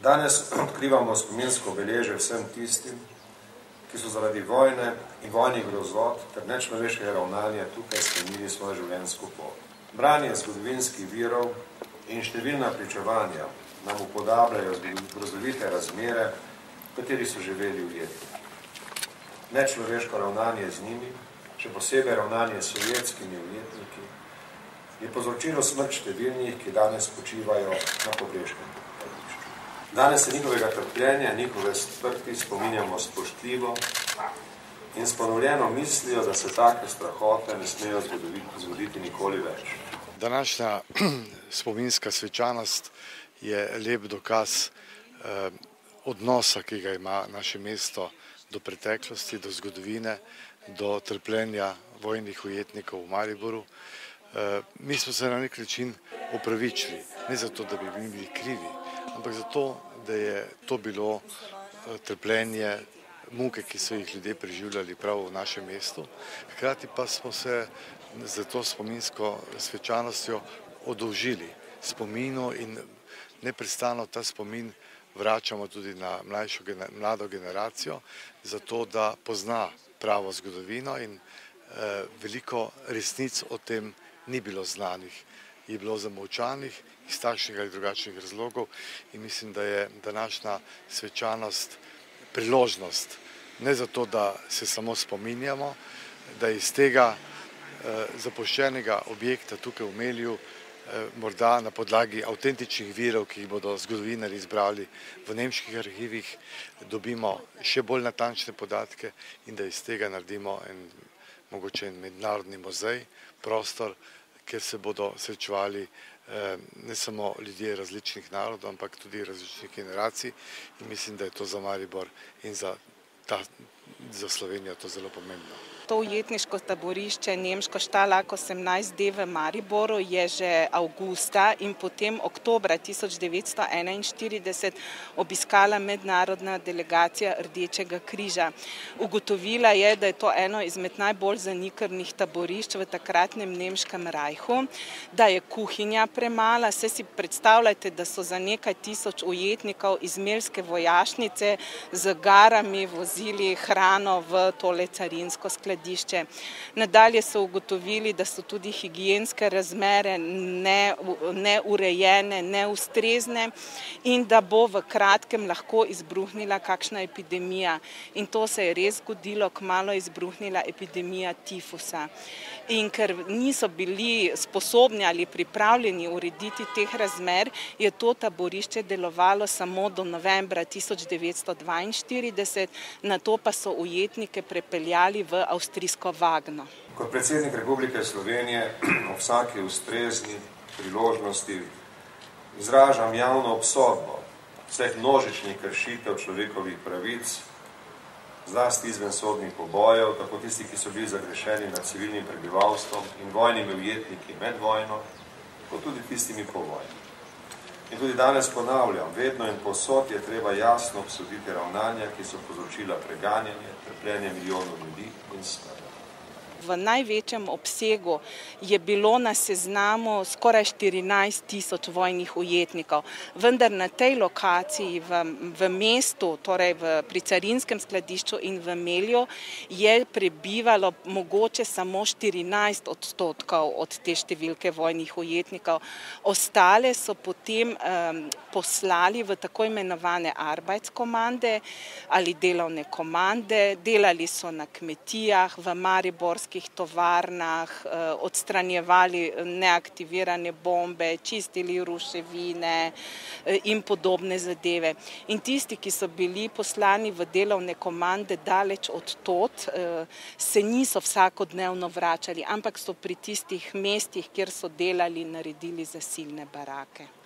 Danes odkrivamo spominsko obeležje vsem tistim, ki so zaradi vojne in vojnih grozot ter nečloveškega ravnanja tukaj sklenili svojo življenjsko pot. Branje zgodovinskih virov in številna pričevanja nam upodabljajo grozovite razmere, v katerih so živeli ujetniki. Nečloveško ravnanje z njimi, še posebej ravnanje s sovjetskimi ujetniki, je povzročilo smrt številnih, ki danes počivajo na pogrešnem pokopališču. Danes se njihovega trpljenja, njihove smrti spominjamo spoštljivo in s ponovljeno mislijo, da se take strahote ne smejo zgoditi nikoli več. Današnja spominska svečanost je lep dokaz odnosa, ki ga ima naše mesto do preteklosti, do zgodovine, do trpljenja vojnih ujetnikov v Mariboru. Mi smo se na nek način opravičili, ne zato, da bi bili krivi, ampak zato, da je to bilo trpljenje, muke, ki so jih ljudje preživljali prav v našem mestu. Hkrati pa smo se za to spominsko svečanostjo oddolžili spominu in neprestano ta spomin vračamo tudi na mlado generacijo, zato da pozna pravo zgodovino in veliko resnic o tem ni bilo znanih, je bilo zamolčanih iz takšnih ali drugačnih razlogov in mislim, da je današnja svečanost priložnost, ne zato, da se samo spominjamo, da iz tega zapuščenega objekta tukaj v Melju morda na podlagi avtentičnih virov, ki jih bodo zgodovinarji izbrali v nemških arhivih, dobimo še bolj natančne podatke in da iz tega naredimo mogoče en mednarodni muzej, prostor, kjer se bodo srečevali ne samo ljudje različnih narodov, ampak tudi različnih generacij in mislim, da je to za Maribor in za Slovenijo to zelo pomembno. To ujetniško taborišče nemško Stalag 18D v Mariboru je že avgusta in potem oktobra 1941 obiskala mednarodna delegacija Rdečega križa. Ugotovila je, da je to eno izmed najbolj zanikrnih taborišč v takratnem nemškem rajhu, da je kuhinja premala. Saj si predstavljajte, da so za nekaj tisoč ujetnikov iz melske vojašnice z garami vozili hrano v tole carinsko skladišče. Nadalje so ugotovili, da so tudi higienske razmere neurejene, neustrezne in da bo v kratkem lahko izbruhnila kakšna epidemija. In to se je res zgodilo, kmalu je izbruhnila epidemija tifusa. In ker niso bili sposobni ali pripravljeni urediti teh razmer, je to taborišče delovalo samo do novembra 1942, nato pa so ujetnike prepeljali v avstrijsko Vagno. Kot predsednik Republike Slovenije ob vsaki ustrezni priložnosti izražam javno obsodbo vseh množičnih kršitev človekovih pravic, zlasti izvensodnih pobojev, tako tisti, ki so bili zagrešeni nad civilnim prebivalstvom in vojnimi ujetniki med vojno, kot tudi tistimi po vojni. In tudi danes ponavljam, vedno in povsod je treba jasno obsoditi ravnanja, ki so povzročila preganjanje, trpljenje milijonov ljudi in smrt. V največjem obsegu je bilo na seznamu skoraj 14 tisoč vojnih ujetnikov, vendar na tej lokaciji v mestu, torej pri carinskem skladišču in v Melju, je prebivalo mogoče samo 14% od te številke vojnih ujetnikov. Ostale so potem poslali v tako imenovane Arbeitskomande ali delovne komande, delali so na kmetijah, v mariborskih tovarnah, odstranjevali neaktivirane bombe, čistili ruševine in podobne zadeve. In tisti, ki so bili poslani v delovne komande daleč od tod, se niso vsakodnevno vračali, ampak so pri tistih mestih, kjer so delali, naredili zasilne barake.